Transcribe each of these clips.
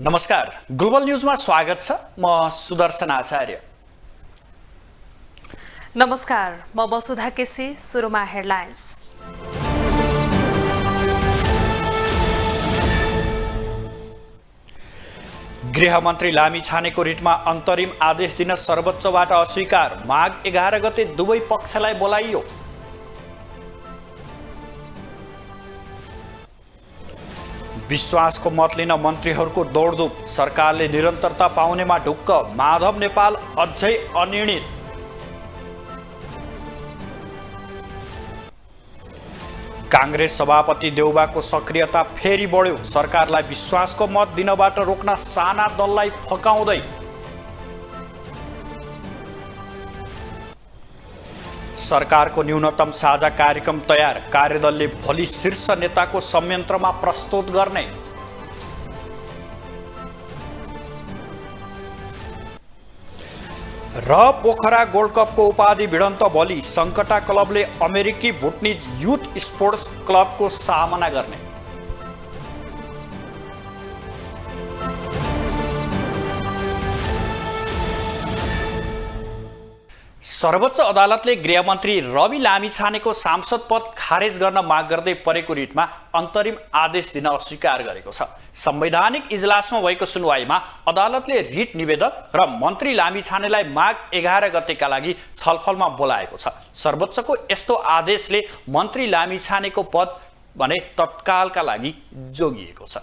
नमस्कार, ग्लोबल न्यूजमा स्वागत छ। म सुदर्शन आचार्य। नमस्कार, म वसुधा केसी। सुरुमा हेडलाइन्स। गृहमन्त्री लामिछानेको रिटमा अन्तरिम आदेश दिन सर्वोच्चबाट अस्वीकार। माघ 11 गते दुवै पक्षलाई बोलाइयो। विश्वासको मत लिन मन्त्रीहरूको दौडधुप। सरकारले निरन्तरता पाउनेमा ढुक्क। माधव नेपाल अझै अनिर्णित। काङ्ग्रेस सभापति देउबाको सक्रियता फेरि बढ्यो। सरकारलाई विश्वासको मत दिनबाट रोक्न साना दललाई फकाउँदै। सरकारको न्यूनतम साझा कार्यक्रम तयार। कार्यदलले भोलि शीर्ष नेताको संयन्त्रमा प्रस्तुत गर्ने। र पोखरा गोल्ड कपको उपाधि भिडन्त भोलि। सङ्कटा क्लबले अमेरिकी भुटनिज युथ स्पोर्ट्स क्लबको सामना गर्ने। सर्वोच्च अदालतले गृहमन्त्री रवि लामिछानेको सांसद पद खारेज गर्न माग गर्दै परेको रिटमा अन्तरिम आदेश दिन अस्वीकार गरेको छ। संवैधानिक इजलासमा भएको सुनवाईमा अदालतले रिट निवेदक र मन्त्री लामिछानेलाई माघ 11 गतेका लागि छलफलमा बोलाएको छ। सर्वोच्चको यस्तो आदेशले मन्त्री लामिछानेको पद भने तत्कालका लागि जोगिएको छ।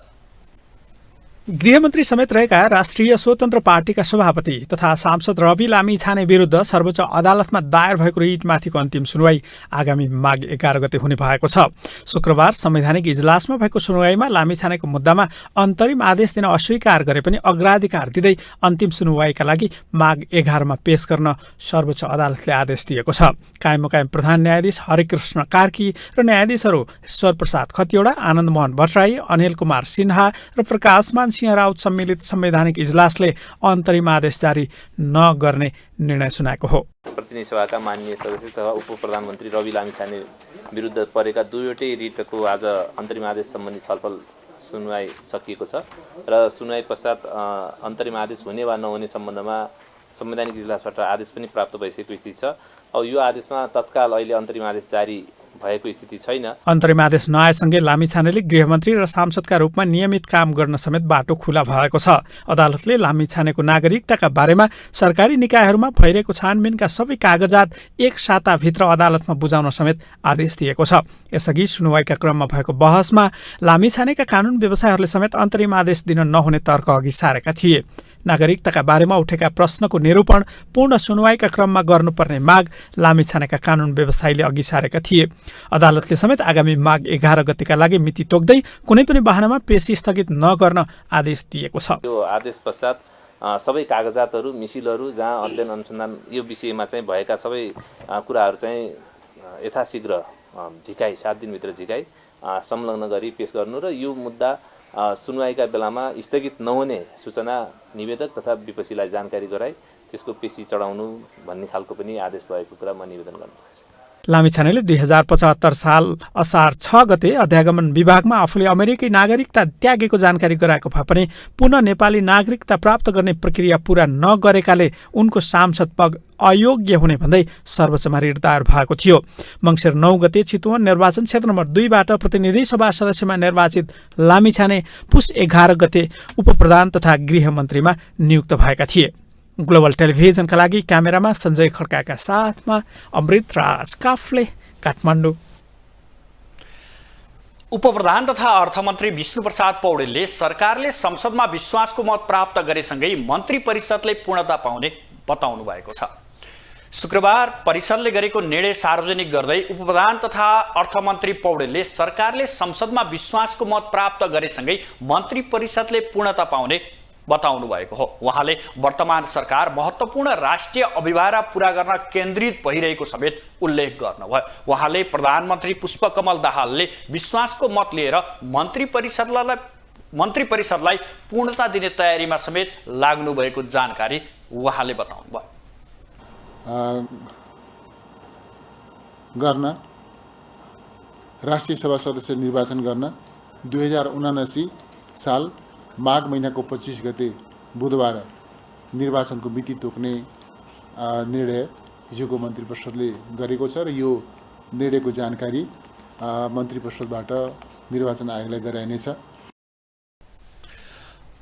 गृहमन्त्री समेत रहेका राष्ट्रिय स्वतन्त्र पार्टीका सभापति तथा सांसद रवि लामिछाने विरुद्ध सर्वोच्च अदालतमा दायर भएको रिटमाथिको अन्तिम सुनवाई आगामी माघ 11 गते हुने भएको छ। शुक्रबार संवैधानिक इजलासमा भएको सुनवाईमा लामिछानेको मुद्दामा अन्तरिम आदेश दिन अस्वीकार गरे पनि अग्राधिकार दिँदै अन्तिम सुनवाईका लागि माघ 11 मा पेश गर्न सर्वोच्च अदालतले आदेश दिएको छ। कायम प्रधान न्यायाधीश हरिकृष्ण कार्की र न्यायाधीशहरू ईश्वर प्रसाद खतिवडा, आनन्द मोहन भट्टराई, अनिल कुमार सिन्हा र प्रकाशमान सिंह राउत सम्मिलित संवैधानिक इजलासले अन्तरिम आदेश जारी नगर्ने निर्णय सुनाएको हो। प्रतिनिधि सभाका माननीय सदस्य तथा उप प्रधानमन्त्री रवि लामिछाने विरुद्ध परेका दुईवटै रिटको आज अन्तरिम आदेश सम्बन्धी छलफल सुनवाई सकिएको छ र सुनवाई पश्चात अन्तरिम आदेश हुने वा नहुने सम्बन्धमा संवैधानिक इजलासबाट आदेश पनि प्राप्त भइसकेको स्थिति छ। अब यो आदेशमा तत्काल अहिले अन्तरिम आदेश जारी भएको स्थिति छैन। अन्तरिम आदेश नआएसँगै लामिछानेले गृहमन्त्री र सांसदका रूपमा नियमित काम गर्न समेत बाटो खुला भएको छ। अदालतले लामिछानेको नागरिकताका बारेमा सरकारी निकायहरूमा भइरहेको छानबिनका सबै कागजात एक साताभित्र अदालतमा बुझाउन समेत आदेश दिएको छ। यसअघि सुनवाईका क्रममा भएको बहसमा लामिछानेका कानुन व्यवसायहरूले समेत अन्तरिम आदेश दिन नहुने तर्क अघि सारेका थिए। नागरिकताका बारेमा उठेका प्रश्नको निरूपण पूर्ण सुनवाईका क्रममा गर्नुपर्ने माग लामिछानेका कानुन व्यवसायीले अघि सारेका थिए। अदालतले समेत आगामी माघ 11 गतेका लागि मिति तोक्दै कुनै पनि बहानामा पेशी स्थगित नगर्न आदेश दिएको छ। यो आदेश पश्चात सबै कागजातहरू, मिसिलहरू जहाँ अध्ययन अनुसन्धान यो विषयमा चाहिँ भएका सबै कुराहरू चाहिँ यथाशीघ्र झिकाइ 7 दिनभित्र झिकाइ संलग्न गरी पेश गर्नु र यो मुद्दा सुनवाईका बेलामा स्थगित नहुने सूचना निवेदक तथा विपक्षीलाई जानकारी गराई त्यसको पेशी चढाउनु भन्ने खालको पनि आदेश भएको कुरा म निवेदन गर्न चाहन्छु। लामिछानेले 2075 साल असार 6 गते अध्यागमन विभागमा आफूले अमेरिकी नागरिकता त्यागेको जानकारी गराएको भए पनि पुनः नेपाली नागरिकता प्राप्त गर्ने प्रक्रिया पूरा नगरेकाले उनको सांसद पद अयोग्य हुने भन्दै सर्वोच्चमा रिट दायर भएको थियो। मङ्सिर 9 गते चितवन निर्वाचन क्षेत्र नम्बर 2 बाट प्रतिनिधि सभा सदस्यमा निर्वाचित लामिछाने पुस 11 गते उपप्रधान तथा गृहमन्त्रीमा नियुक्त भएका थिए। ग्लोबल टेलिभिजनका लागि क्यामेरामा सञ्जय खड्काका साथमा अमृत राज काफले, काठमाडौँ। उपप्रधान तथा अर्थमन्त्री विष्णुप्रसाद पौडेलले सरकारले संसदमा विश्वासको मत प्राप्त गरेसँगै मन्त्री परिषदले पूर्णता पाउने बताउनु भएको छ। शुक्रबार परिषदले गरेको निर्णय सार्वजनिक गर्दै उपप्रधान तथा अर्थमन्त्री पौडेलले सरकारले संसदमा विश्वासको मत प्राप्त गरेसँगै मन्त्री परिषदले पूर्णता पाउने बताउनु भएको हो। उहाँले वर्तमान सरकार महत्त्वपूर्ण राष्ट्रिय अभिभारा पूरा गर्न केन्द्रित भइरहेको समेत उल्लेख गर्नुभयो। उहाँले प्रधानमन्त्री पुष्पकमल दाहालले विश्वासको मत लिएर मन्त्री परिषदलाई पूर्णता दिने तयारीमा समेत लाग्नु भएको जानकारी उहाँले बताउनु भयो। गर्न राष्ट्रिय सभा सदस्य निर्वाचन गर्न 2079 साल माघ महिनाको 25 गते बुधबार निर्वाचनको मिति तोक्ने निर्णय हिजोको मन्त्री परिषदले गरेको छ र यो निर्णयको जानकारी मन्त्री परिषदबाट निर्वाचन आयोगलाई गराइनेछ।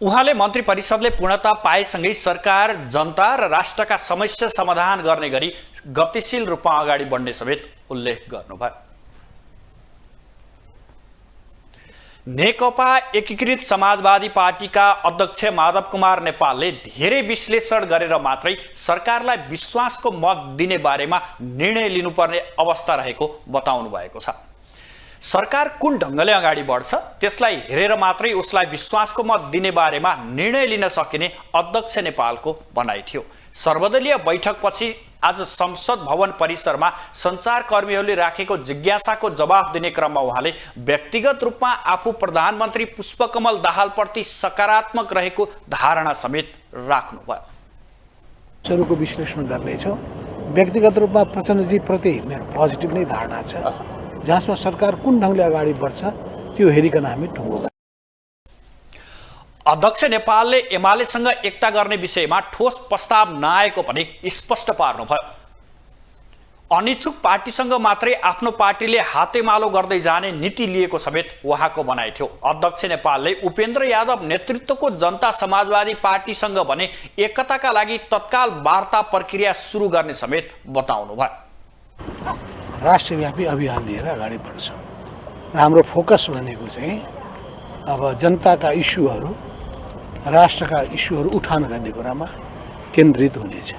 उहाँले मन्त्री परिषदले पूर्णता पाएसँगै सरकार जनता र राष्ट्रका समस्या समाधान गर्ने गरी गतिशील रूपमा अगाडि बढ्ने समेत उल्लेख गर्नुभयो। नेकपा एकीकृत समाजवादी पार्टीका अध्यक्ष माधव कुमार नेपालले धेरै विश्लेषण गरेर मात्रै सरकारलाई विश्वासको मत दिने बारेमा निर्णय लिनुपर्ने अवस्था रहेको बताउनु भएको छ। सरकार कुन ढङ्गले अगाडि बढ्छ त्यसलाई हेरेर मात्रै उसलाई विश्वासको मत दिने बारेमा निर्णय लिन सकिने अध्यक्ष नेपालको भनाइ थियो। सर्वदलीय बैठकपछि आज संसद भवन परिसरमा सञ्चारकर्मीहरूले राखेको जिज्ञासाको जवाफ दिने क्रममा उहाँले व्यक्तिगत रूपमा आफू प्रधानमन्त्री पुष्पकमल दाहालप्रति सकारात्मक रहेको धारणा समेत राख्नुभयो। स्वरूपको विश्लेषण गर्नेछौँ। व्यक्तिगत रूपमा प्रचण्डजी प्रति मेरो पोजिटिभ नै धारणा छ। जसमा सरकार कुन ढङ्गले अगाडि बढ्छ त्यो हेरिकन हामी ढुङ्गो। अध्यक्ष नेपालले एमालेसँग एकता गर्ने विषयमा ठोस प्रस्ताव नआएको पनि स्पष्ट पार्नुभयो। अनिच्छुक पार्टीसँग मात्रै आफ्नो पार्टीले हातेमालो गर्दै जाने नीति लिएको समेत उहाँको भनाइ थियो। अध्यक्ष नेपालले उपेन्द्र यादव नेतृत्वको जनता समाजवादी पार्टीसँग भने एकताका लागि तत्काल वार्ता प्रक्रिया सुरु गर्ने समेत बताउनुभयो। राष्ट्रव्यापी अभियान लिएर अगाडि बढ्छौँ। हाम्रो फोकस भनेको चाहिँ अब जनताका इस्युहरू, राष्ट्रका इस्युहरू उठान गर्ने कुरामा केन्द्रित हुनेछ।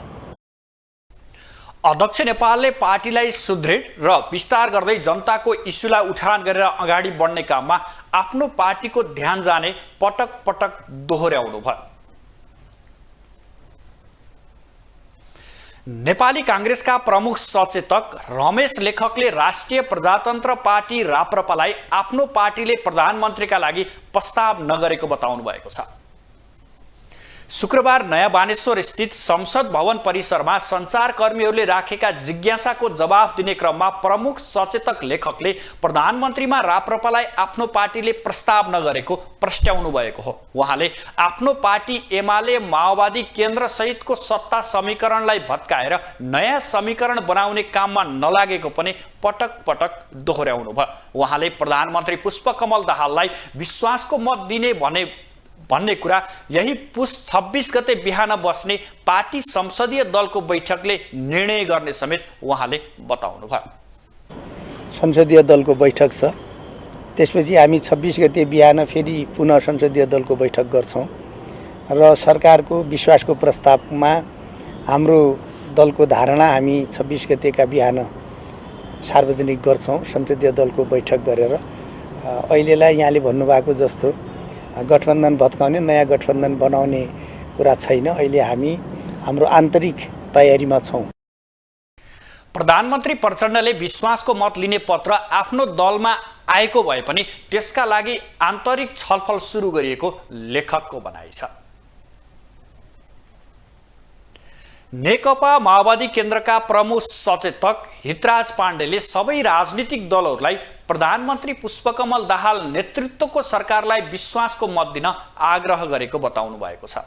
अध्यक्ष नेपालले पार्टीलाई सुदृढ र विस्तार गर्दै जनताको इस्युलाई उठान गरेर अगाडि बढ्ने काममा आफ्नो पार्टीको ध्यान जाने पटक पटक दोहोर्याउनु भयो। नेपाली कांग्रेसका प्रमुख सचेतक रमेश लेखकले राष्ट्रिय प्रजातन्त्र पार्टी राप्रपालाई आफ्नो पार्टीले प्रधानमन्त्रीका लागि प्रस्ताव नगरेको बताउनु भएको छ। शुक्रबार नयाँ बानेश्वर स्थित संसद भवन परिसरमा सञ्चारकर्मीहरूले राखेका जिज्ञासाको जवाफ दिने क्रममा प्रमुख सचेतक लेखकले प्रधानमन्त्रीमा राप्रपालाई आफ्नो पार्टीले प्रस्ताव नगरेको प्रस्ट्याउनु भएको हो। उहाँले आफ्नो पार्टी एमाले माओवादी केन्द्र सहितको सत्ता समीकरणलाई भत्काएर नयाँ समीकरण बनाउने काममा नलागेको पनि पटक पटक दोहोर्याउनु भयो। उहाँले प्रधानमन्त्री पुष्पकमल दाहाललाई विश्वासको मत दिने भन्ने कुरा यही पुस 26 गते बिहान बस्ने पार्टी संसदीय दलको बैठकले निर्णय गर्ने समेत उहाँले बताउनु भयो। संसदीय दलको बैठक छ, त्यसपछि हामी 26 गते बिहान फेरि पुनः संसदीय दलको बैठक गर्छौँ र सरकारको विश्वासको प्रस्तावमा हाम्रो दलको धारणा हामी 26 गतेका बिहान सार्वजनिक गर्छौँ संसदीय दलको बैठक गरेर। अहिलेलाई यहाँले भन्नुभएको जस्तो गठबन्धन भत्काउने, नयाँ गठबन्धन बनाउने कुरा छैन। अहिले हामी हाम्रो आन्तरिक तयारीमा छौँ। प्रधानमन्त्री प्रचण्डले विश्वासको मत लिने पत्र आफ्नो दलमा आएको भए पनि त्यसका लागि आन्तरिक छलफल सुरु गरिएको लेखकको भनाइ छ। नेकपा माओवादी केन्द्रका प्रमुख सचेतक हितराज पाण्डेले सबै राजनीतिक दलहरूलाई प्रधानमन्त्री पुष्पकमल दाहाल नेतृत्वको सरकारलाई विश्वासको मत दिन आग्रह गरेको बताउनु भएको छ।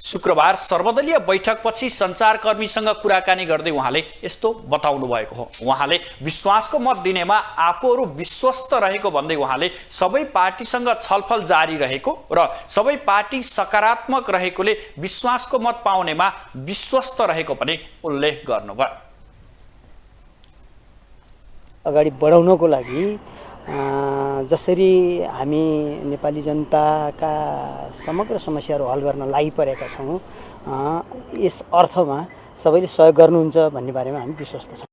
शुक्रबार सर्वदलीय बैठकपछि सञ्चारकर्मीसँग कुराकानी गर्दै उहाँले यस्तो बताउनु भएको हो। उहाँले विश्वासको मत दिनेमा आफूहरू विश्वस्त रहेको भन्दै उहाँले सबै पार्टीसँग छलफल जारी रहेको र सबै पार्टी सकारात्मक रहेकोले विश्वासको मत पाउनेमा विश्वस्त रहेको पनि उल्लेख गर्नुभयो। अगाडि बढाउनको लागि जसरी हामी नेपाली जनताका समग्र समस्याहरू हल गर्न लागिपरेका छौँ, यस अर्थमा सबैले सहयोग गर्नुहुन्छ भन्ने बारेमा हामी विश्वस्त छौँ।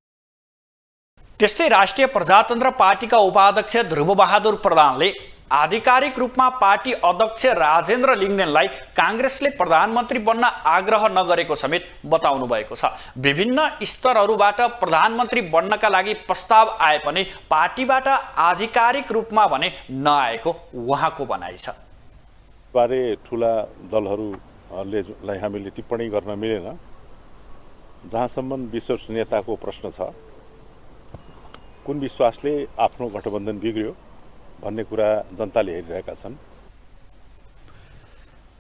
त्यस्तै राष्ट्रिय प्रजातन्त्र पार्टीका उपाध्यक्ष ध्रुवबहादुर प्रधानले आधिकारिक रूपमा पार्टी अध्यक्ष राजेन्द्र लिङ्गदेनलाई कांग्रेसले प्रधानमन्त्री बन्न आग्रह नगरेको समेत बताउनु भएको छ। विभिन्न स्तरहरूबाट प्रधानमन्त्री बन्नका लागि प्रस्ताव आए पनि पार्टीबाट आधिकारिक रूपमा भने नआएको उहाँको भनाइ छ। बारे ठुला दलहरूले हामीले टिप्पणी गर्न मिलेन। जहाँसम्म विश्वसनीयताको प्रश्न छ, कुन विश्वासले आफ्नो गठबन्धन बिग्रियो भन्ने कुरा जनताले हेरिरहेका छन्।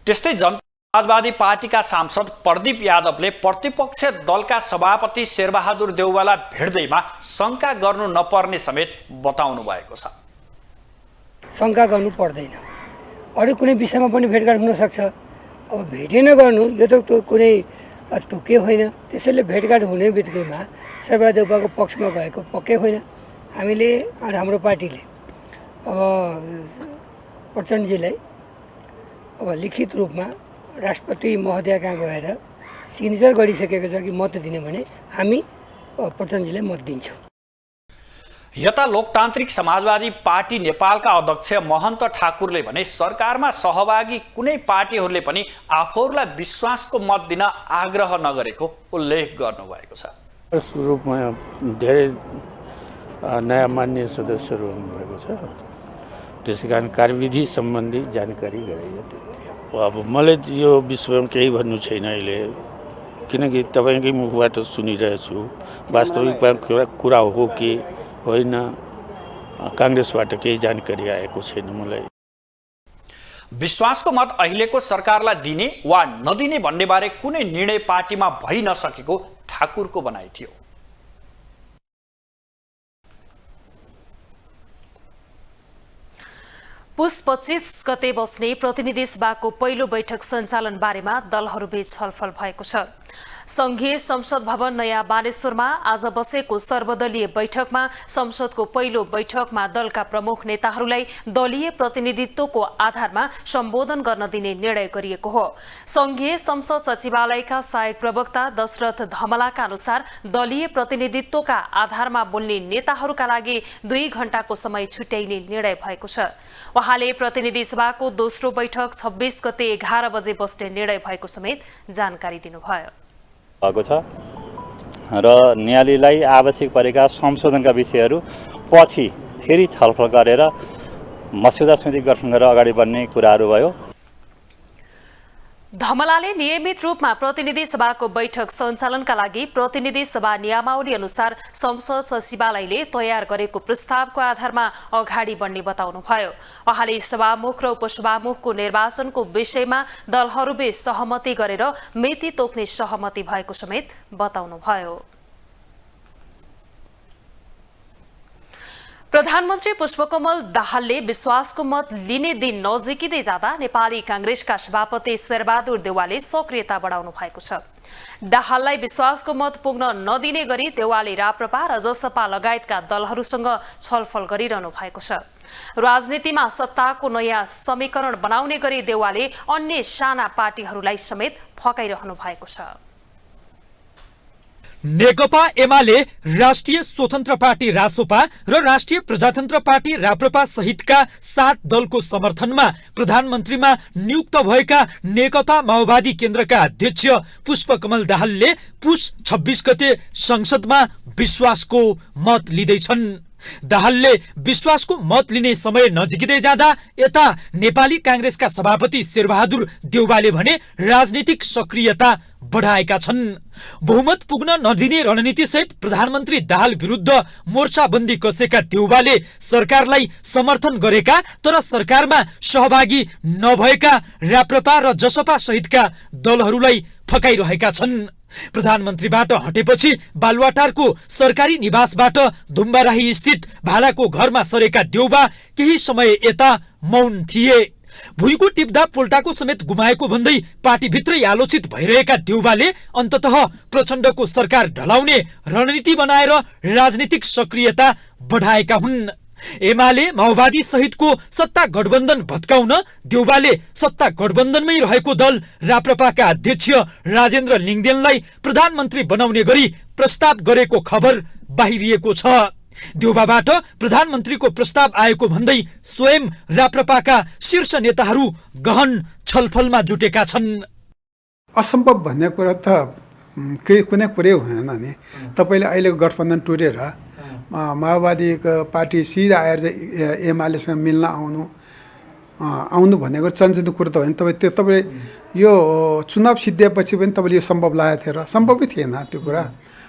त्यस्तै जनता समाजवादी पार्टीका सांसद प्रदीप यादवले प्रतिपक्ष दलका सभापति शेरबहादुर देउवालाई भेट्दैमा शङ्का गर्नु नपर्ने समेत बताउनु भएको छ। शङ्का गर्नु पर्दैन, अरू कुनै विषयमा पनि भेटघाट हुनसक्छ। अब भेटै नगर्नु यो त कुनै तुकै होइन। त्यसैले भेटघाट हुने बित्तिकैमा शेरबहादुर देउवाको पक्षमा गएको पक्कै होइन। हामीले हाम्रो पार्टीले अब प्रचण्डजीलाई अब लिखित रूपमा राष्ट्रपति महोदय कहाँ गएर सिग्नेचर गरिसकेको छ कि मत दिने भने हामी प्रचण्डजीलाई मत दिन्छौँ। यता लोकतान्त्रिक समाजवादी पार्टी नेपालका अध्यक्ष महन्त ठाकुरले भने सरकारमा सहभागी कुनै पार्टीहरूले पनि आफूहरूलाई विश्वासको मत दिन आग्रह नगरेको उल्लेख गर्नुभएको छ। रूपमा धेरै नयाँ मान्य सदस्यहरू हुनुभएको छ, त्यसै कारण कार्यविधि सम्बन्धी जानकारी गराइयो। अब मलाई यो विषयमा केही भन्नु छैन अहिले, किनकि तपाईँकै मुखबाट सुनिरहेछु। वास्तविकमा कुरा हो कि होइन, काङ्ग्रेसबाट केही जानकारी आएको छैन मलाई। विश्वासको मत अहिलेको सरकारलाई दिने वा नदिने भन्ने बारे कुनै निर्णय पार्टीमा भइ नसकेको ठाकुरको भनाइ थियो। पुस 25 गते बस्ने प्रतिनिधि सभाको पहिलो बैठक सञ्चालन बारेमा दलहरूबीच छलफल भएको छ। संघीय संसद भवन नयाँ बानेश्वरमा आज बसेको सर्वदलीय बैठकमा संसदको पहिलो बैठकमा दलका प्रमुख नेताहरूलाई दलीय प्रतिनिधित्वको आधारमा सम्बोधन गर्न दिने निर्णय गरिएको हो। संघीय संसद सचिवालयका सहायक प्रवक्ता दशरथ धमलाका अनुसार दलीय प्रतिनिधित्वका आधारमा बोल्ने नेताहरूका लागि 2 घण्टाको समय छुट्याइने निर्णय भएको छ। उहाँले प्रतिनिधि सभाको दोस्रो बैठक 26 गते 11 बजे बस्ने निर्णय भएको समेत जानकारी दिनुभयो। भएको छ र न्यायालयलाई आवश्यक परेका संशोधनका विषयहरू पछि फेरि छलफल गरेर मस्यौदा समिति गठन गरेर अगाडि बढ्ने कुराहरू भयो। धमलाले नियमित रूपमा प्रतिनिधि सभाको बैठक सञ्चालनका लागि प्रतिनिधि सभा नियमावली अनुसार संसद सचिवालयले तयार गरेको प्रस्तावको आधारमा अगाडि बढ्ने बताउनुभयो। उहाँले सभामुख र उपसभामुखको निर्वाचनको विषयमा दलहरूबीच सहमति गरेर मिति तोक्ने सहमति भएको समेत बताउनुभयो। प्रधानमन्त्री पुष्पकमल दाहालले विश्वासको मत लिने दिन नजिकिँदै जाँदा नेपाली कांग्रेसका सभापति शेरबहादुर देउवाले सक्रियता बढाउनु भएको छ। दाहाललाई विश्वासको मत पुग्न नदिने गरी देउवाले राप्रपा र जसपा लगायतका दलहरूसँग छलफल गरिरहनु भएको छ। राजनीतिमा सत्ताको नयाँ समीकरण बनाउने गरी देउवाले अन्य साना पार्टीहरूलाई समेत फकाइरहनु भएको छ। नेकपा एमाले, राष्ट्रिय स्वतन्त्र पार्टी रासोपा र राष्ट्रिय प्रजातन्त्र पार्टी राप्रपा सहितका 7 दलको समर्थनमा प्रधानमन्त्रीमा नियुक्त भएका नेकपा माओवादी केन्द्रका अध्यक्ष पुष्पकमल दाहालले पुस 26 गते संसदमा विश्वासको मत लिँदैछन्। दाहालले विश्वासको मत लिने समय नजिकिँदै जाँदा यता नेपाली कांग्रेसका सभापति शेरबहादुर देउवाले भने राजनीतिक सक्रियता बढाएका छन्। बहुमत पुग्न नदिने रणनीति सहित प्रधानमन्त्री दाहाल विरुद्ध मोर्चाबन्दी कसेका देउवाले सरकारलाई समर्थन गरेका तर सरकारमा सहभागी नभएका राप्रपा र जसपा सहितका दलहरूलाई फकाइरहेका छन्। प्रधानमन्त्रीबाट हटेपछि बालुवाटारको सरकारी निवासबाट धुम्बाराही स्थित भाडाको घरमा सरेका देउवा केही समय यता मौन थिए। भुइँको टिप्दा पोल्टाको समेत गुमाएको भन्दै पार्टीभित्रै आलोचित भइरहेका देउवाले अन्ततः प्रचण्डको सरकार ढलाउने रणनीति बनाएर राजनीतिक सक्रियता बढाएका हुन्। एमाले माओवादी सहितको सत्ता गठबन्धन भत्काउन देउवाले सत्ता गठबन्धनमै रहेको दल राप्रपाका अध्यक्ष राजेन्द्र लिङदेनलाई प्रधानमन्त्री बनाउने गरी प्रस्ताव गरेको खबर बाहिरिएको छ। देउवाबाट प्रधानमन्त्रीको प्रस्ताव आएको भन्दै स्वयं राप्रपाका शीर्ष नेताहरू गहन छलफलमा जुटेका छन्। असम्भव भन्ने कुरा त कुनै कुरै हुँदैन नि। तपाईँले अहिलेको गठबन्धन टुटेर माओवादीको पार्टी सिधा आएर चाहिँ एमालेसँग मिल्न आउनु आउनु भनेको चञ्चलो कुरो त होइन। तपाईँ यो चुनाव सिद्धिएपछि पनि तपाईँले यो सम्भव लागेको थियो र सम्भवै थिएन त्यो कुरा।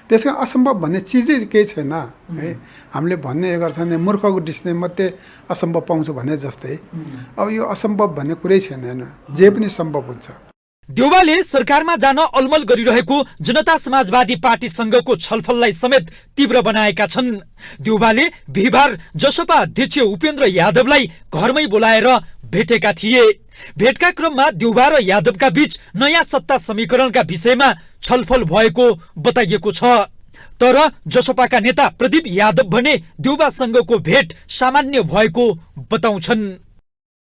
त्यस कारण असम्भव भन्ने चिजै केही छैन है। हामीले भन्ने गर्छ भने मूर्खको डिसिसन मात्रै असम्भव पाउँछ भने जस्तै अब यो असम्भव भन्ने कुरै छैन होइन, जे पनि सम्भव हुन्छ। देउवाले सरकारमा जान अलमल गरिरहेको जनता समाजवादी पार्टीसँगको छलफललाई समेत तीव्र बनाएका छन्। देउवाले बिहिबार जसपा अध्यक्ष उपेन्द्र यादवलाई घरमै बोलाएर भेटेका थिए। भेटका क्रममा देउवा र यादवका बीच नयाँ सत्ता समीकरणका विषयमा छलफल भएको बताइएको छ। तर जसपाका नेता प्रदीप यादव भने देउवासँगको भेट सामान्य भएको बताउँछन्।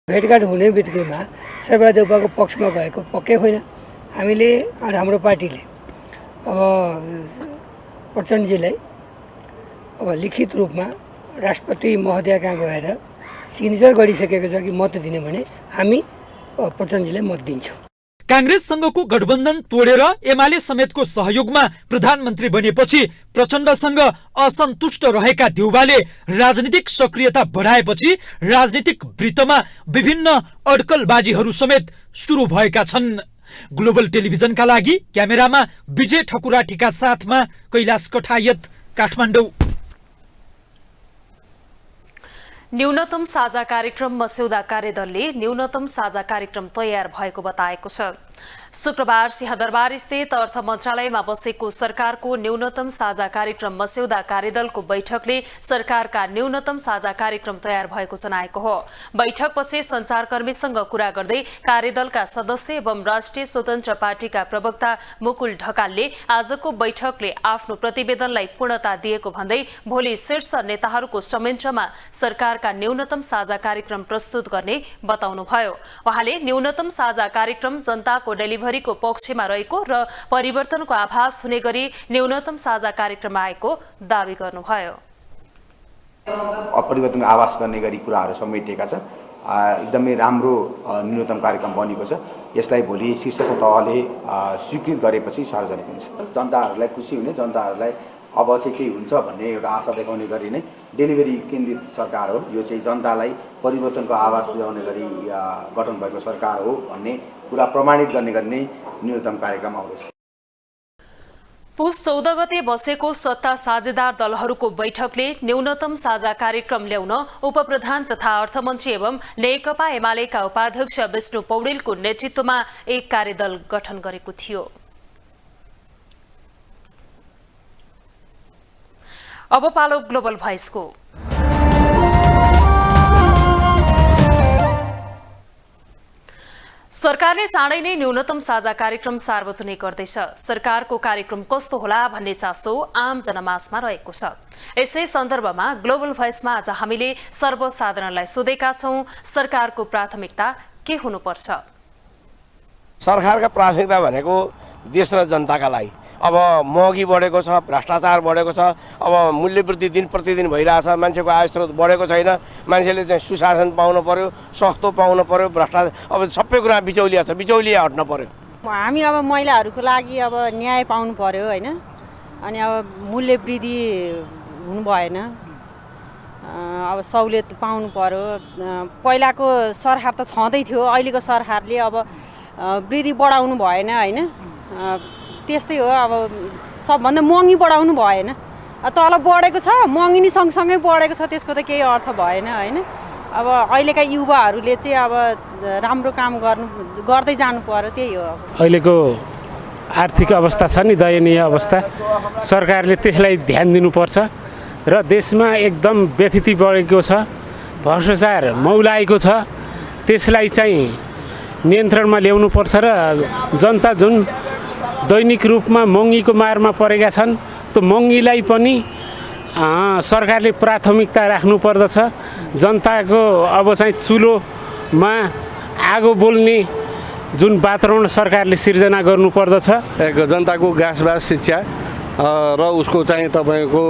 भेटघाट हुने बित्तिकैमा शेरबहादुर देउवाको पक्षमा गएको पक्कै होइन। हामीले हाम्रो पार्टीले अब प्रचण्डजीलाई अब लिखित रूपमा राष्ट्रपति महोदय कहाँ गएर सिग्नेचर गरिसकेको छ कि मत दिने भने हामी प्रचण्डजीलाई मत दिन्छौँ। कांग्रेससँगको गठबन्धन तोडेर एमाले समेतको सहयोगमा प्रधानमन्त्री बनेपछि प्रचण्डसँग असन्तुष्ट रहेका देउवाले राजनीतिक सक्रियता बढाएपछि राजनीतिक वृत्तमा विभिन्न अड्कलबाजीहरू समेत सुरु भएका छन्। ग्लोबल टेलिभिजनका लागि क्यामेरामा विजय ठकुराठीका साथमा कैलाश कठायत, काठमाडौँ। न्यूनतम साझा कार्यक्रम मस्यौदा कार्यदलले न्यूनतम साझा कार्यक्रम तयार भएको बताएको छ। शुक्रबार सिंहदरबार स्थित अर्थ मन्त्रालयमा बसेको सरकारको न्यूनतम साझा कार्यक्रम मस्यौदा कार्यदलको बैठकले सरकारका न्यूनतम साझा कार्यक्रम तयार भएको जनाएको हो। बैठकपछि संचारकर्मीसँग कुरा गर्दै कार्यदलका सदस्य एवं राष्ट्रिय स्वतन्त्र पार्टीका प्रवक्ता मुकुल ढकालले आजको बैठकले आफ्नो प्रतिवेदनलाई पूर्णता दिएको भन्दै भोलि शीर्ष नेताहरूको संयन्त्रमा सरकारका न्यूनतम साझा कार्यक्रम प्रस्तुत गर्ने बताउनुभयो। उहाँले न्यूनतम साझा कार्यक्रम जनताको डेलिभरीको पक्षमा रहेको र परिवर्तनको आभास हुने गरी न्यूनतम साझा कार्यक्रम आएको दावी गर्नुभयो। परिवर्तनको आभास गर्ने गरी कुराहरू समेटिएका छ। एकदमै राम्रो न्यूनतम कार्यक्रम बनेको छ। यसलाई भोलि शीर्ष तहले स्वीकृत गरेपछि सार्वजनिक हुन्छ। जनताहरूलाई खुसी हुने, जनताहरूलाई अब चाहिँ केही हुन्छ भन्ने एउटा आशा देखाउने गरी नै डेलिभरी केन्द्रित सरकार हो। यो चाहिँ जनतालाई परिवर्तनको आभास दिलाउने गरी गठन भएको सरकार हो भन्ने कुरा प्रमाणित गर्ने गरी नै न्यूनतम कार्यक्रम आउँदैछ। पुस 14 गते बसेको सत्ता साझेदार दलहरूको बैठकले न्यूनतम साझा कार्यक्रम ल्याउन उपप्रधान तथा अर्थमन्त्री एवं नेकपा एमालेका उपाध्यक्ष विष्णु पौडेलको नेतृत्वमा एक कार्यदल गठन गरेको थियो। अब पालो ग्लोबल भोइसको। सरकारले चाँडै नै न्यूनतम साझा कार्यक्रम सार्वजनिक गर्दैछ। सरकारको कार्यक्रम कस्तो होला भन्ने चासो आम जनमासमा रहेको छ। यसै सन्दर्भमा ग्लोबल भोइसमा आज हामीले सर्वसाधारणलाई सोधेका छौं, सरकारको प्राथमिकता के हुनुपर्छ? सरकारका प्राथमिकता भनेको देश र जनताका लागि अब महँगी बढेको छ, भ्रष्टाचार बढेको छ, अब मूल्यवृद्धि दिन प्रतिदिन भइरहेछ, मान्छेको आय स्रोत बढेको छैन, मान्छेले चाहिँ सुशासन पाउनु पर्यो, सस्तो पाउनु पर्यो, भ्रष्टाचार अब सबै कुरा बिचौलिया छ, बिचौलिया हट्न पर्यो। हामी अब महिलाहरूको लागि अब न्याय पाउनु पर्यो होइन, अनि अब मूल्यवृद्धि हुनु भएन, अब सहुलियत पाउनु पर्यो। पहिलाको सरकार त छँदै थियो, अहिलेको सरकारले अब वृद्धि बढाउनु भएन होइन, त्यस्तै हो। अब सबभन्दा महँगी बढाउनु भएन, तल बढेको छ, महँगी नि सँगसँगै बढेको छ, त्यसको त केही अर्थ भएन होइन। अब अहिलेका युवाहरूले चाहिँ अब राम्रो काम गर्दै जानु पर्यो, त्यही हो। अहिलेको आर्थिक अवस्था छ नि, दयनीय अवस्था, सरकारले त्यसलाई ध्यान दिनुपर्छ र देशमा एकदम व्यथिति बढेको छ, भ्रष्टाचार मौलाएको छ, त्यसलाई चाहिँ नियन्त्रणमा ल्याउनुपर्छ र जनता जुन दैनिक रूपमा महँगीको मारमा परेका छन् त्यो महँगीलाई पनि सरकारले प्राथमिकता राख्नुपर्दछ। जनताको अब चाहिँ चुलोमा आगो बोल्ने जुन वातावरण सरकारले सिर्जना गर्नुपर्दछ। जनताको गाँसबास शिक्षा र उसको चाहिँ तपाईँको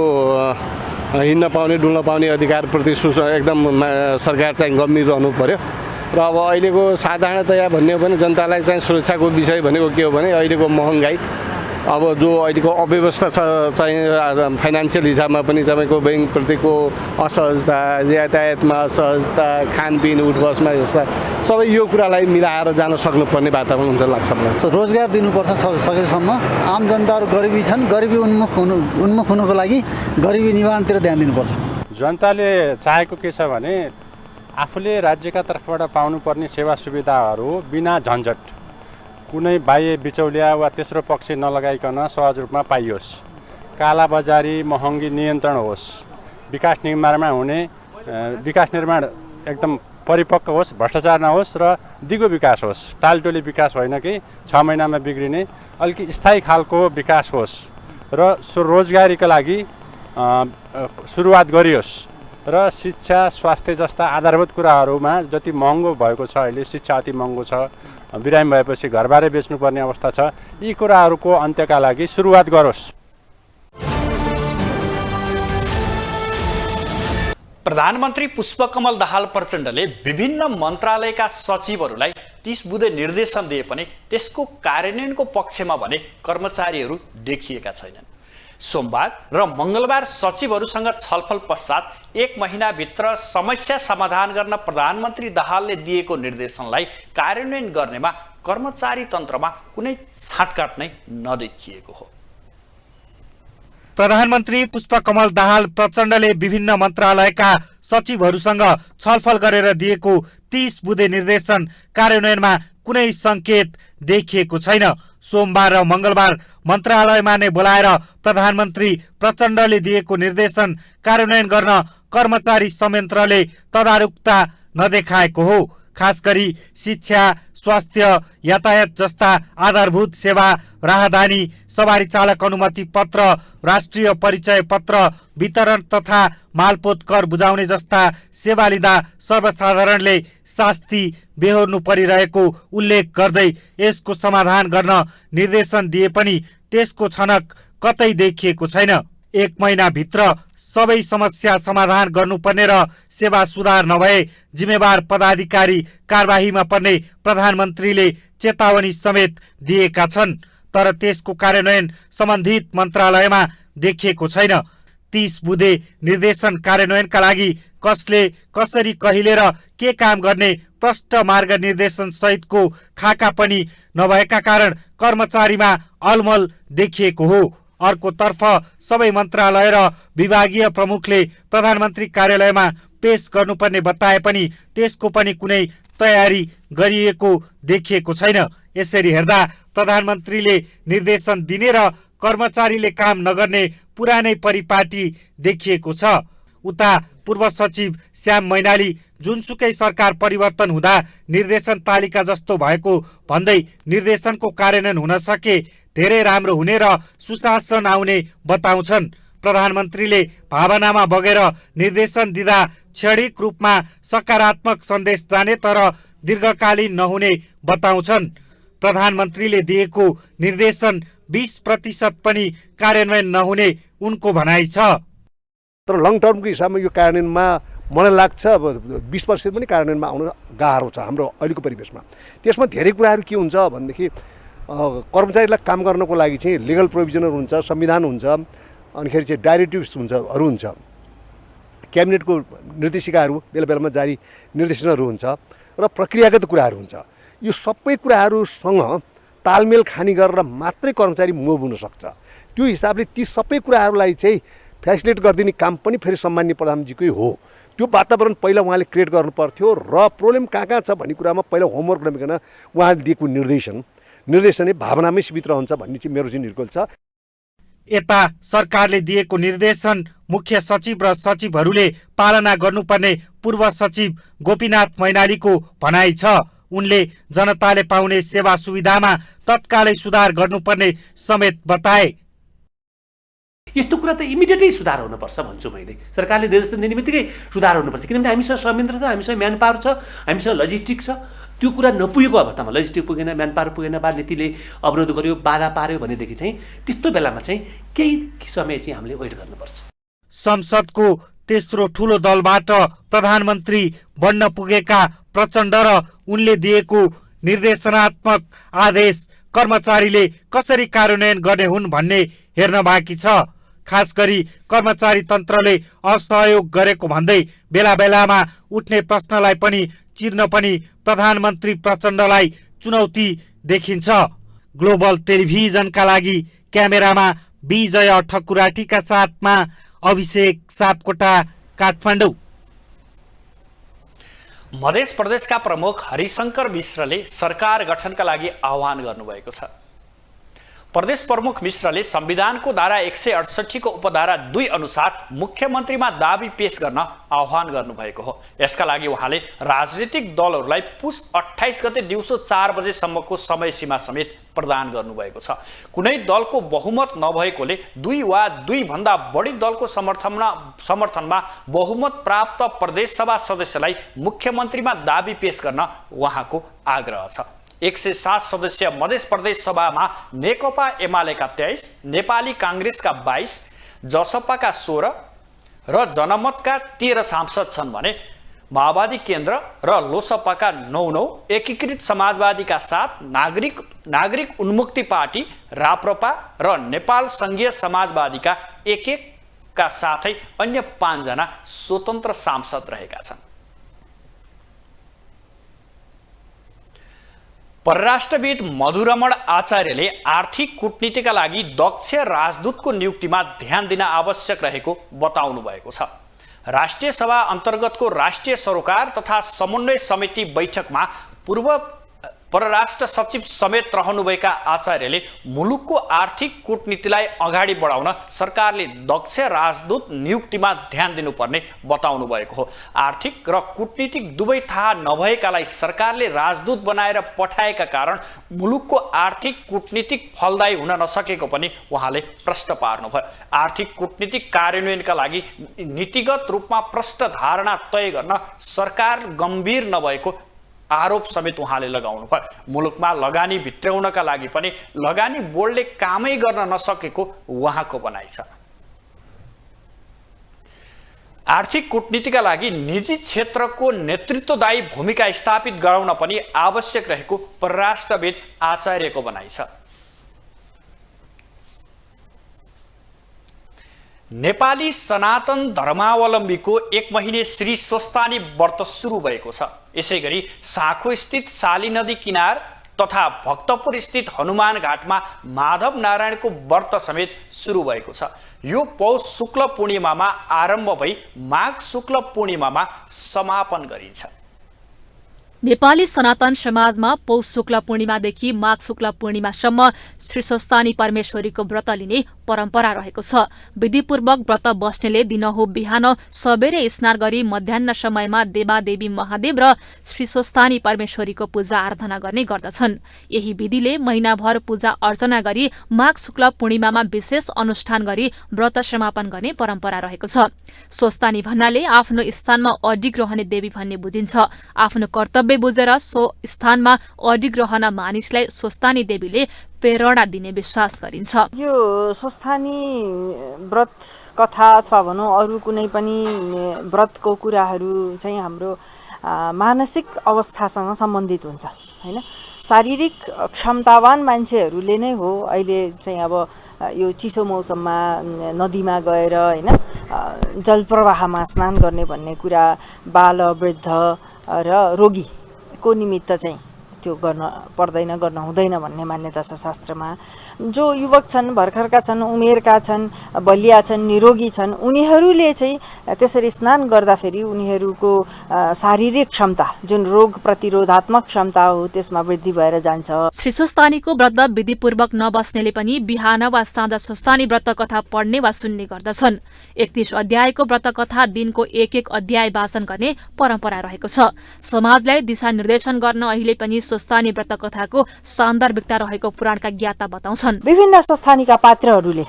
हिँड्न पाउने डुल्न पाउने अधिकारप्रति एकदम सरकार चाहिँ गम्भीर रहनु पर्यो। र अब अहिलेको साधारणतया भन्ने हो भने जनतालाई चाहिँ सुरक्षाको विषय भनेको के हो भने अहिलेको महँगाई अब जो अहिलेको अव्यवस्था छ चाहिँ फाइनेन्सियल हिसाबमा पनि तपाईँको ब्याङ्कप्रतिको असहजता, यातायातमा असहजता, खानपिन उठबसमा जस्ता सबै यो कुरालाई मिलाएर जान सक्नुपर्ने वातावरण हुन्छ लाग्छ मलाई। रोजगार दिनुपर्छ सकेसम्म। आम जनताहरू गरिबी छन्, गरिबी उन्मुख हुनुको लागि गरिबी निवारणतिर ध्यान दिनुपर्छ। जनताले चाहेको के छ भने आफूले राज्यका तर्फबाट पाउनुपर्ने सेवा सुविधाहरू बिना झन्झट कुनै बाह्य बिचौलिया वा तेस्रो पक्ष नलगाइकन सहज रूपमा पाइयोस्, कालाबजारी महँगी नियन्त्रण होस्, विकास निर्माण एकदम परिपक्व होस्, भ्रष्टाचार नहोस् र दिगो विकास होस्। टालटोली विकास होइन कि 6 महिनामा बिग्रिने, अलिकति स्थायी खालको विकास होस् र रोजगारीका लागि सुरुवात गरियोस् र शिक्षा, स्वास्थ्य जस्ता आधारभूत कुराहरूमा जति महँगो भएको छ अहिले, शिक्षा अति महँगो छ, बिरामी भएपछि घरबारै बेच्नुपर्ने अवस्था छ, यी कुराहरूको अन्त्यका लागि सुरुवात गरोस्। प्रधानमन्त्री पुष्पकमल दाहाल प्रचण्डले विभिन्न मन्त्रालयका सचिवहरूलाई 30 बुँदे निर्देशन दिए पनि त्यसको कार्यान्वयनको पक्षमा भने कर्मचारीहरू देखिएका छैनन्। सोमबार र मङ्गलबार सचिवहरूसँग छलफल पश्चात 1 महिनाभित्र समस्या समाधान गर्न प्रधानमन्त्री दाहालले दिएको निर्देशनलाई कार्यान्वयन गर्नेमा कर्मचारी तन्त्रमा कुनै छाटकाट नै नदेखिएको हो। प्रधानमन्त्री पुष्पकमल दाहाल प्रचण्डले विभिन्न मन्त्रालयका सचिवहरूसँग छलफल गरेर दिएको 30 बुँदे निर्देशन कार्यान्वयनमा कुनै संकेत देखिएको छैन। सोमबार र मङ्गलबार मन्त्रालयमा नै बोलाएर प्रधानमन्त्री प्रचण्डले दिएको निर्देशन कार्यान्वयन गर्न कर्मचारी संयन्त्रले तदारुकता नदेखाएको हो। खास गरी शिक्षा, स्वास्थ्य, यातायात जस्ता आधारभूत सेवा, राहदानी, सवारी चालक अनुमति पत्र, राष्ट्रिय परिचय पत्र वितरण तथा मालपोत कर बुझाउने जस्ता सेवा लिँदा सर्वसाधारणले शास्ति बेहोर्नु परिरहेको उल्लेख गर्दै यसको समाधान गर्न निर्देशन दिए पनि त्यसको छनक कतै देखिएको छैन। 1 महिनाभित्र सबै समस्या समाधान गर्नुपर्ने र सेवा सुधार नभए जिम्मेवार पदाधिकारी कारबाहीमा पर्ने प्रधानमन्त्रीले चेतावनी समेत दिएका छन्। तर त्यसको कार्यान्वयन सम्बन्धित मन्त्रालयमा देखिएको छैन। 30 बुँदे निर्देशन कार्यान्वयनका लागि कसले, कसरी, कहिले र के काम गर्ने प्रष्ट मार्ग निर्देशन सहितको खाका पनि नभएका कारण कर्मचारीमा अलमल देखिएको हो। अर्कोतर्फ सबै मन्त्रालय र विभागीय प्रमुखले प्रधानमन्त्री कार्यालयमा पेश गर्नुपर्ने बताए पनि त्यसको पनि कुनै तयारी गरिएको देखिएको छैन। यसरी हेर्दा प्रधानमन्त्रीले निर्देशन दिने र कर्मचारीले काम नगर्ने पुरानै परिपाटी देखिएको छ। उता पूर्व सचिव श्याम मैनाली जुनसुकै सरकार परिवर्तन हुँदा निर्देशन तालिका जस्तो भएको भन्दै निर्देशनको कार्यान्वयन हुन सके धेरै राम्रो हुने र सुशासन आउने बताउँछन्। प्रधानमन्त्रीले भावनामा बगेर निर्देशन दिँदा क्षणिक रूपमा सकारात्मक सन्देश जाने तर दीर्घकालीन नहुने बताउँछन्। प्रधानमन्त्रीले दिएको निर्देशन 20% पनि कार्यान्वयन नहुने उनको भनाइ छ। तर लङ टर्मको हिसाबमा यो कार्यान्वयनमा मलाई लाग्छ अब 20% पनि कार्यान्वयनमा आउन गाह्रो छ हाम्रो अहिलेको परिवेशमा। त्यसमा धेरै कुराहरू के हुन्छ भनेदेखि कर्मचारीलाई काम गर्नको लागि चाहिँ लिगल प्रोभिजनहरू हुन्छ, संविधान हुन्छ, अनिखेरि चाहिँ डाइरेक्टिभ्स हुन्छ, क्याबिनेटको निर्देशिकाहरू बेला बेलामा जारी निर्देशनहरू हुन्छ र प्रक्रियागत कुराहरू हुन्छ। यो सबै कुराहरूसँग तालमेल खानी गरेर मात्रै कर्मचारी मुभ हुन सक्छ। त्यो हिसाबले ती सबै कुराहरूलाई चाहिँ फेसिलिटेट गरिदिने काम पनि फेरि सम्माननीय प्रधानमन्त्रीकै हो। त्यो वातावरण पहिला उहाँले क्रिएट गर्नु पर्थ्यो र प्रब्लम कहाँ छ भन्ने कुरामा पहिला होमवर्क नमिकन उहाँले दिएको निर्देशनै भावनामै सीमित रहन्छ भन्ने चाहिँ मेरो चाहिँ निर्गोल छ। यता सरकारले दिएको निर्देशन मुख्य सचिव र सचिवहरूले पालना गर्नुपर्ने पूर्व सचिव गोपीनाथ मैनालीको भनाइ छ। उनले जनताले पाउने सेवा सुविधामा तत्कालै सुधार गर्नुपर्ने समेत बताए। यस्तो कुरा त इमिडिएटै सुधार हुनुपर्छ भन्छु मैले। सरकारले निर्देशन दिने बित्तिकै सुधार हुनुपर्छ, किनभने हामीसँग संयन्त्र छ, हामीसँग म्यान पावर छ, हामीसँग लजिस्टिक छ। त्यो कुरा नपुगेको अवस्थामा लजिस्टिक पुगेन, म्यान पावर पुगेन, वा नीतिले अवरोध गर्यो, बाधा पार्यो भनेदेखि चाहिँ त्यस्तो बेलामा चाहिँ केही समय चाहिँ हामीले वेट गर्नुपर्छ। संसदको तेस्रो ठूलो दलबाट प्रधानमन्त्री बन्न पुगेका प्रचण्ड र उनले दिएको निर्देशनात्मक आदेश कर्मचारीले कसरी कार्यान्वयन गर्ने हुन् भन्ने हेर्न बाँकी छ। खास गरी कर्मचारी तन्त्रले असहयोग गरेको भन्दै बेला बेलामा उठ्ने प्रश्नलाई पनि चिर्न पनि प्रधानमन्त्री प्रचण्डलाई चुनौती देखिन्छ। ग्लोबल टेलिभिजनका लागि क्यामेरामा विजय ठकुराटीका साथमा अभिषेक सापकोटा, काठमाडौँ। मध्य प्रदेशका प्रमुख हरिशंकर मिश्रले सरकार गठनका लागि आह्वान गर्नुभएको छ। प्रदेश प्रमुख मिश्रले संविधानको धारा 168 को उपधारा 2 अनुसार मुख्यमन्त्रीमा दाबी पेश गर्न आह्वान गर्नुभएको हो। यसका लागि उहाँले राजनीतिक दलहरूलाई पुस 28 गते दिउँसो 4 बजेसम्मको समय सीमा समेत प्रदान गर्नुभएको छ। कुनै दलको बहुमत नभएकोले 2 वा 2 भन्दा बढी दलको समर्थनमा बहुमत प्राप्त प्रदेश सभा सदस्यलाई मुख्यमन्त्रीमा दाबी पेश गर्न उहाँको आग्रह छ। 107 सदस्य मध्य प्रदेश सभामा नेकपा एमालेका 23, नेपाली कांग्रेसका 22, जसपाका 16 र जनमतका 13 सांसद छन् भने माओवादी केन्द्र र लोसपाका 9, एकीकृत समाजवादीका 7, नागरिक उन्मुक्ति पार्टी राप्रपा र नेपाल संघीय समाजवादीका 1 का साथै अन्य 5 जना स्वतन्त्र सांसद रहेका छन्। परराष्ट्रविद मधुरमण आचार्यले आर्थिक कूटनीतिका लागि दक्ष राजदूतको नियुक्तिमा ध्यान दिन आवश्यक रहेको बताउनु भएको छ। राष्ट्रिय सभा अन्तर्गतको राष्ट्रिय सरोकार तथा समन्वय समिति बैठकमा पूर्व परराष्ट्र सचिव समेत रहनुभएका आचार्यले मुलुकको आर्थिक कूटनीतिलाई अगाडि बढाउन सरकारले दक्ष राजदूत नियुक्तिमा ध्यान दिनुपर्ने बताउनु भएको हो। आर्थिक र कूटनीतिक दुवै थाहा नभएकालाई सरकारले राजदूत बनाएर पठाएका कारण मुलुकको आर्थिक कूटनीतिक फलदायी हुन नसकेको पनि उहाँले प्रश्न पार्नुभयो। आर्थिक कूटनीतिक कार्यान्वयनका लागि नीतिगत रूपमा प्रष्ट धारणा तय गर्न सरकार गम्भीर नभएको आरोप समेत उहाँले लगाउनु भयो। मुलुकमा लगानी भित्राउनका लागि पनि लगानी बोर्डले कामै गर्न नसकेको उहाँको भनाइ छ। आर्थिक कूटनीतिका लागि निजी क्षेत्रको नेतृत्वदायी भूमिका स्थापित गराउन पनि आवश्यक रहेको परराष्ट्रविद आचार्यको भनाइ छ। नेपाली सनातन धर्मावलम्बीको 1 महिने श्री स्वस्थानी व्रत सुरु भएको छ। यसैगरी साँखो स्थित साली नदी किनार तथा भक्तपुर स्थित हनुमान घाटमा माधव नारायणको व्रत समेत सुरु भएको छ। यो पौष शुक्ल पूर्णिमामा आरम्भ भई माघ शुक्ल पूर्णिमामा समापन गरिन्छ। नेपाली सनातन समाजमा पौष शुक्ल पूर्णिमादेखि माघ शुक्ल पूर्णिमासम्म श्री स्वस्थानी परमेश्वरीको व्रत लिने परम्परा रहेको छ। विधिपूर्वक व्रत बस्नेले दिनहु बिहान सबेरै स्नान गरी मध्याह्न समयमा देवादेवी महादेव र श्री स्वस्थानी परमेश्वरीको पूजा आराधना गर्ने गर्दछन्। यही विधिले महिनाभर पूजा अर्चना गरी माघ शुक्ल पूर्णिमामा विशेष अनुष्ठान गरी व्रत समापन गर्ने परम्परा रहेको छ। स्वस्थानी भन्नाले आफ्नो स्थानमा अडिग रहने देवी भन्ने बुझिन्छ। आफ्नो कर्तव्य बुझेर सो स्थानमा अडिग रहन मानिसलाई स्वस्थानी देवीले प्रेरणा दिने विश्वास गरिन्छ। यो स्वस्थानी व्रत कथा अथवा भनौँ अरू कुनै पनि व्रतको कुराहरू चाहिँ हाम्रो मानसिक अवस्थासँग सम्बन्धित हुन्छ हैन। शारीरिक क्षमतावान मान्छेहरूले नै हो अहिले चाहिँ अब यो चिसो मौसममा नदीमा गएर हैन जलप्रवाहमा स्नान गर्ने भन्ने कुरा बाल वृद्ध र रोगीको निमित्त चाहिँ त्यो गर्न पर्दैन, गर्न हुँदैन भन्ने मान्यता छ शास्त्रमा। जो युवक छन्, भर्खरका छन्, उमेरका छन्, बलिया छन्, निरोगी छन्, उनीहरूले चाहिँ त्यसरी स्नान गर्दाखेरि उनीहरूको शारीरिक क्षमता जुन रोग प्रतिरोधात्मक क्षमता हो त्यसमा वृद्धि भएर जान्छ। श्री स्वस्थानीको व्रत विधिपूर्वक नबस्नेले पनि बिहान वा साँझ स्वस्थानी व्रत कथा पढ्ने वा सुन्ने गर्दछन्। 31 अध्यायको व्रत कथा दिनको 1 अध्याय वाचन गर्ने परम्परा रहेको छ। समाजलाई दिशानिर्देशन गर्न अहिले पनि स्वस्थानी व्रत कथाको सान्दर्भिकता रहेको पुराणका ज्ञाता बताउँछन्। विभिन्न स्वस्थानीका पात्रहरूले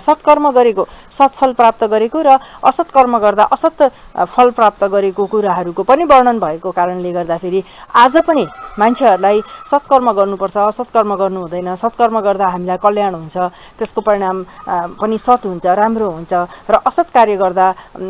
सत्कर्म गरेको सत्फल प्राप्त गरेको र असत् कर्म गर्दा असत् फल प्राप्त गरेको कुराहरूको पनि वर्णन भएको कारणले गर्दाखेरि आज पनि मान्छेहरूलाई सत्कर्म गर्नुपर्छ, असत् कर्म गर्नु हुँदैन, सत्कर्म गर्दा हामीलाई कल्याण हुन्छ, त्यसको परिणाम पनि सत् हुन्छ, राम्रो हुन्छ र असत् कार्य गर्दा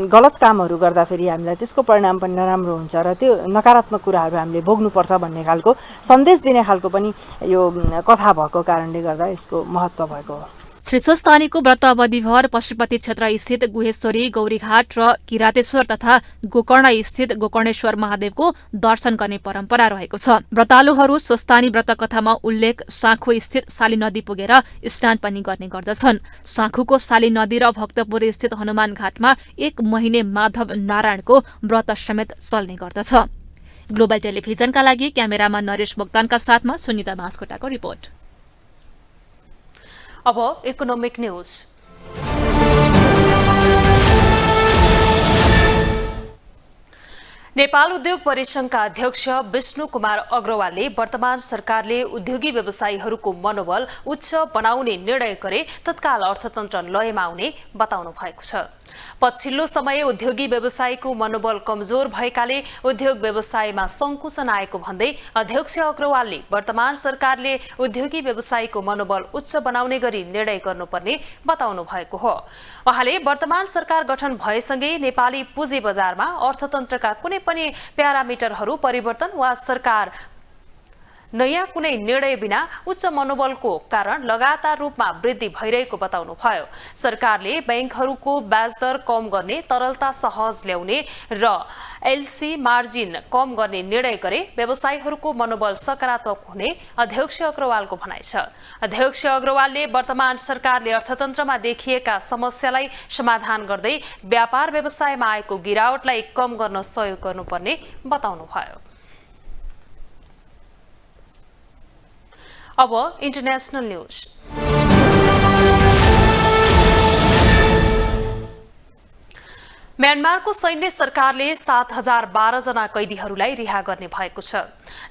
गलत कामहरू गर्दाखेरि हामीलाई त्यसको परिणाम पनि नराम्रो हुन्छ र त्यो नकारात्मक कुराहरू हामीले भोग्नुपर्छ भन्ने खालको सन्देश दिने खालको पनि यो कथा भएको कारणले गर्दा यसको महत्त्व भएको हो। श्री स्वस्तानीको व्रत अवधिभर पशुपति क्षेत्र स्थित गुहेश्वरी गौरीघाट र किरातेश्वर तथा गोकर्ण स्थित गोकर्णेश्वर महादेवको दर्शन गर्ने परम्परा रहेको छ। व्रतालुहरू स्वस्तानी व्रत कथामा उल्लेख साँखु स्थित साली नदी पुगेर स्नान पनि गर्ने गर्दछन्। साँखुको साली नदी र भक्तपुर स्थित हनुमान घाटमा 1 महिने माधव नारायणको व्रत समेत चल्ने गर्दछ। ग्लोबल टेलिभिजनका लागि क्यामेरामा नरेश मोक्तानका साथमा सुनिता बाँसकोटाको रिपोर्ट। अब इकोनोमिक न्यूज। नेपाल उद्योग परिसंघका अध्यक्ष विष्णु कुमार अग्रवालले वर्तमान सरकारले उद्योगी व्यवसायीहरूको मनोबल उच्च बनाउने निर्णय गरे तत्काल अर्थतन्त्र लयमा आउने बताउनु भएको छ। पछिल्लो समय उद्योगी व्यवसायीको मनोबल कमजोर भएकाले उद्योग व्यवसायमा संकुचन आएको भन्दै अध्यक्ष अग्रवालले वर्तमान सरकारले उद्योगी व्यवसायीको मनोबल उच्च बनाउने गरी निर्णय गर्नुपर्ने बताउनु भएको हो। उहाँले वर्तमान सरकार गठन भएसँगै नेपाली पुँजी बजारमा अर्थतन्त्रका कुनै पनि प्यारामिटरहरू परिवर्तन वा सरकार नयाँ कुनै निर्णय बिना उच्च मनोबलको कारण लगातार रूपमा वृद्धि भइरहेको बताउनु भयो। सरकारले बैंकहरूको ब्याज दर कम गर्ने, तरलता सहज ल्याउने र एलसी मार्जिन कम गर्ने निर्णय गरे व्यवसायीहरूको मनोबल सकारात्मक हुने अध्यक्ष अग्रवालको भनाइ छ। अध्यक्ष अग्रवालले वर्तमान सरकारले अर्थतन्त्रमा देखिएका समस्यालाई समाधान गर्दै व्यापार व्यवसायमा आएको गिरावटलाई कम गर्न सहयोग गर्नुपर्ने बताउनु भयो। अब इन्टरनेशनल न्यूज। म्यानमारको सैन्य सरकारले 7012 जना कैदीहरूलाई रिहा गर्ने भएको छ।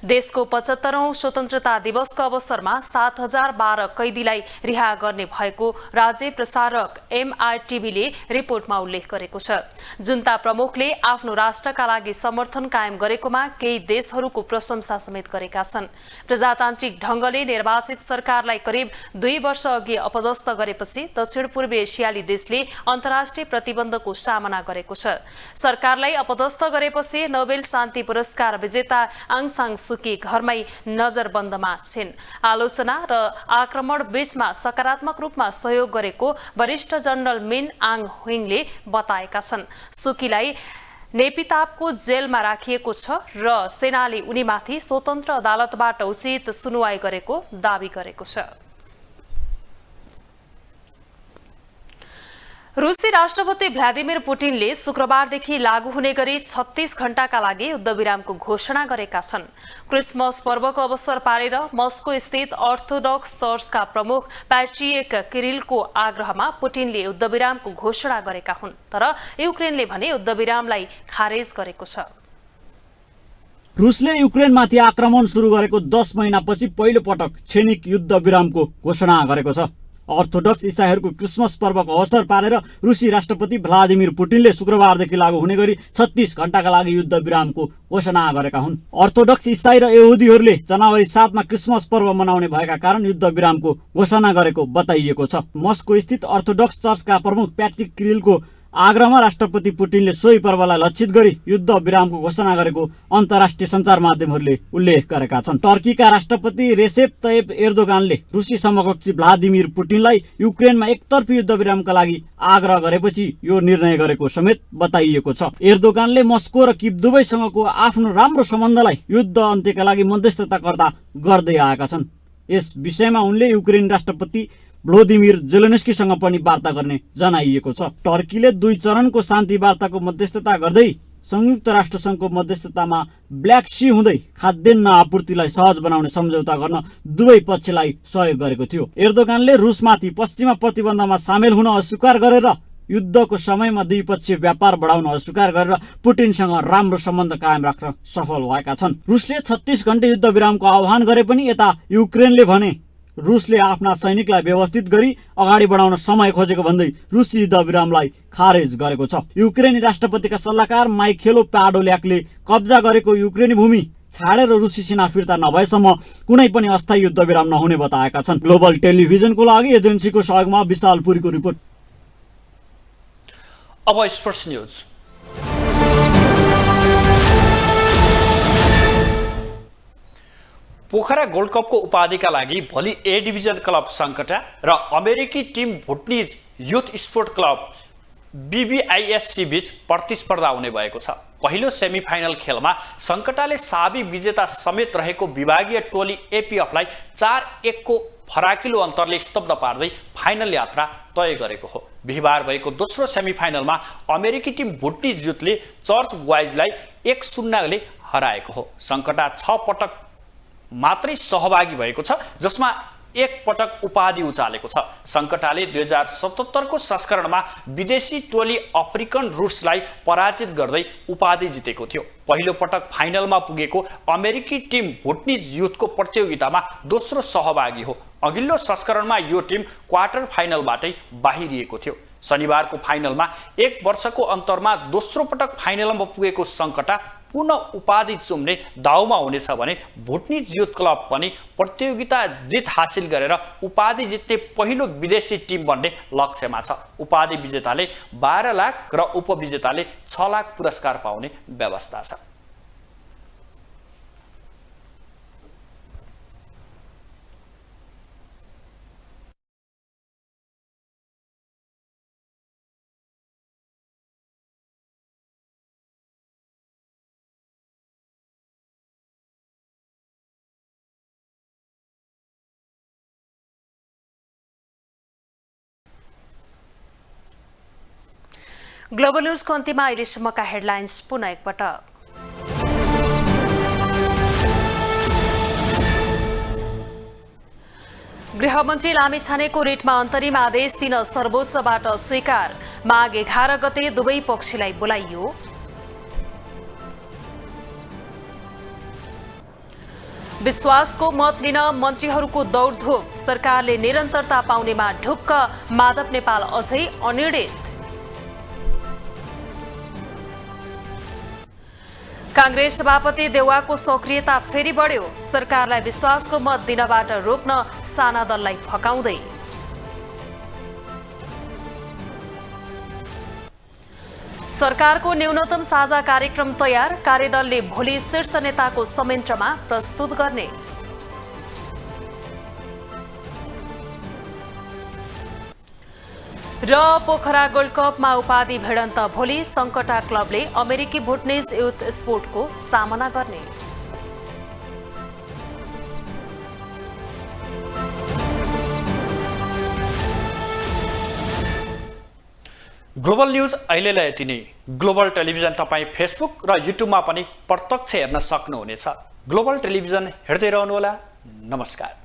देशको 75औं स्वतन्त्रता दिवसको अवसरमा 7012 कैदीलाई रिहा गर्ने भएको राज्य प्रसारक एमआरटीभीले रिपोर्टमा उल्लेख गरेको छ। जुन्ता प्रमुखले आफ्नो राष्ट्रका लागि समर्थन कायम गरेकोमा केही देशहरूको प्रशंसा समेत गरेका छन्। प्रजातान्त्रिक ढंगले निर्वाचित सरकारलाई करिब 2 वर्ष अघि अपदस्थ गरेपछि दक्षिण पूर्वी एसियाली देशले अन्तर्राष्ट्रिय प्रतिबन्धको सामना गरेको छ। सरकारलाई अपदस्थ गरेपछि नोबेल शान्ति पुरस्कार विजेता आङ सान सुकी घरमै नजरबन्दमा छिन्। आलोचना र आक्रमण बीचमा सकारात्मक रूपमा सहयोग गरेको वरिष्ठ जनरल मिन आङ ह्विङले बताएका छन्। सुकीलाई नेपितापको जेलमा राखिएको छ र सेनाले उनीमाथि स्वतन्त्र अदालतबाट उचित सुनुवाई गरेको दावी गरेको छ। रुसी राष्ट्रपति भ्लादिमिर पुटिनले शुक्रबारदेखि लागू हुने गरी 36 घण्टाका लागि युद्धविरामको घोषणा गरेका छन्। क्रिसमस पर्वको अवसर पारेर मस्को स्थित अर्थोडक्स चर्चका प्रमुख प्याट्रियर्क किरिलको आग्रहमा पुटिनले युद्धविरामको घोषणा गरेका हुन्, तर युक्रेनले भने युद्धविरामलाई खारेज गरेको छ। रुसले युक्रेनमाथि आक्रमण सुरु गरेको 10 महिनापछि पहिलो पटक क्षणिक युद्धविरामको घोषणा गरेको छ। अर्थोडक्स इसाईहरूको क्रिसमस पर्वको अवसर पारेर रुसी राष्ट्रपति भ्लादिमिर पुटिनले शुक्रबारदेखि लागू हुने गरी 36 घण्टाका लागि युद्धविरामको घोषणा गरेका हुन्। अर्थोडक्स इसाई र यहुदीहरूले जनवरी 7 मा क्रिसमस पर्व मनाउने भएका कारण युद्धविरामको घोषणा गरेको बताइएको छ। मस्को स्थित अर्थोडक्स चर्चका प्रमुख प्याट्रिक किरिलको आग्रहमा राष्ट्रपति पुटिनले सोही पर्वलाई लक्षित गरी युद्ध विरामको घोषणा गरेको अन्तर्राष्ट्रिय सञ्चार माध्यमहरूले उल्लेख गरेका छन्। टर्कीका राष्ट्रपति रेसेप तय्यप एर्दोगानले रुसी समकक्षी भ्लादिमिर पुटिनलाई युक्रेनमा एकतर्फी युद्ध विरामका लागि आग्रह गरेपछि यो निर्णय गरेको समेत बताइएको छ। एर्दोगानले मस्को र किभ दुवैसँगको आफ्नो राम्रो सम्बन्धलाई युद्ध अन्त्यका लागि मध्यस्थताकर्ता गर्दै आएका छन्। यस विषयमा उनले युक्रेन राष्ट्रपति भ्लोदिमिर जेलेन्स्कीसँग पनि वार्ता गर्ने जनाइएको छ। टर्कीले 2 चरणको शान्ति वार्ताको मध्यस्थता गर्दै संयुक्त राष्ट्रसङ्घको मध्यस्थतामा ब्ल्याक सी हुँदै खाद्यान्न आपूर्तिलाई सहज बनाउने सम्झौता गर्न दुवै पक्षलाई सहयोग गरेको थियो। एर्दोगानले रुसमाथि पश्चिमा प्रतिबन्धमा सामेल हुन अस्वीकार गरेर युद्धको समयमा द्विपक्षीय व्यापार बढाउन अस्वीकार गरेर पुटिनसँग राम्रो सम्बन्ध कायम राख्न सफल भएका छन्। रुसले 36 घण्टे युद्ध विरामको आह्वान गरे पनि यता युक्रेनले भने रुसले आफ्ना सैनिकलाई व्यवस्थित गरी अगाडि बढाउन समय खोजेको भन्दै रुसी युद्धविरामलाई खारेज गरेको छ। युक्रेनी राष्ट्रपतिका सल्लाहकार माइखेलो पाडोल्याकले कब्जा गरेको युक्रेनी भूमि छाडेर रुसी सेना फिर्ता नभएसम्म कुनै पनि अस्थायी युद्धविराम नहुने बताएका छन्। ग्लोबल टेलिभिजनको लागि एजेन्सीको सहयोगमा विशाल पुरीको रिपोर्ट। अब स्पोर्ट्स न्यूज। पोखरा गोल्ड कपको उपाधिका लागि भोलि ए डिभिजन क्लब सङ्कटा र अमेरिकी team Bhutanese youth sport club BBISC बीच प्रतिस्पर्धा हुने भएको छ। पहिलो सेमिफाइनल खेलमा सङ्कटाले साबी विजेता समेत रहेको विभागीय टोली एपीएफलाई 4-1 को फराकिलो अन्तरले स्तब्ध पार्दै फाइनल यात्रा तय गरेको हो। बिहिबार भएको दोस्रो सेमिफाइनलमा अमेरिकी टिम भुटनिज युथले चर्च बॉयजलाई 1-0 ले हराएको हो। सङ्कटा 6 पटक मात्रै सहभागी भएको छ, जसमा 1 पटक उपाधि उचालेको छ। सङ्कटाले 2077 को संस्करणमा विदेशी टोली अफ्रिकन रुट्सलाई पराजित गर्दै उपाधि जितेको थियो। पहिलो पटक फाइनलमा पुगेको अमेरिकी टिम भुटनिज युथको प्रतियोगितामा दोस्रो सहभागी हो। अघिल्लो संस्करणमा यो टिम क्वार्टर फाइनलबाटै बाहिरिएको थियो। शनिबारको फाइनलमा 1 वर्षको अन्तरमा दोस्रो पटक फाइनलमा पुगेको सङ्कटा पुनः उपाधि चुम्ने दाउमा हुनेछ भने भुटनिज युथ क्लब पनि प्रतियोगिता जित हासिल गरेर उपाधि जित्ने पहिलो विदेशी टिम बन्ने लक्ष्यमा छ। उपाधि विजेताले 12 लाख र उपविजेताले 6 लाख पुरस्कार पाउने व्यवस्था छ। ग्लोबल न्यूजको अन्त्यमा अहिलेसम्मका हेडलाइन्स पुनः एकपटक। गृहमन्त्री लामिछानेको रिटमा अन्तरिम आदेश दिन सर्वोच्चबाट स्वीकार। माघ 11 गते दुवै पक्षलाई बोलाइयो। विश्वासको मत लिन मन्त्रीहरूको दौडधुप। सरकारले निरन्तरता पाउनेमा ढुक्क। माधव नेपाल अझै अनिर्णित। कांग्रेस सभापति देउवाको सक्रियता फेरि बढ्यो। सरकारलाई विश्वासको मत दिनबाट रोक्न साना दललाई फकाउँदै। सरकारको न्यूनतम साझा कार्यक्रम तयार। कार्यदलले भोलि शीर्ष नेताको संयन्त्रमा प्रस्तुत गर्ने। र पोखरा गोल्ड कपमा उपाधि भिडन्त भोलि सङ्कटा क्लबले अमेरिकी भुटनिज युथ स्पोर्टको सामना गर्ने। ग्लोबल न्यूज अहिलेलाई यति नै। ग्लोबल टेलिभिजन तपाईँ फेसबुक र युट्युबमा पनि प्रत्यक्ष हेर्न सक्नुहुनेछ। ग्लोबल टेलिभिजन हेर्दै रहनुहोला। नमस्कार।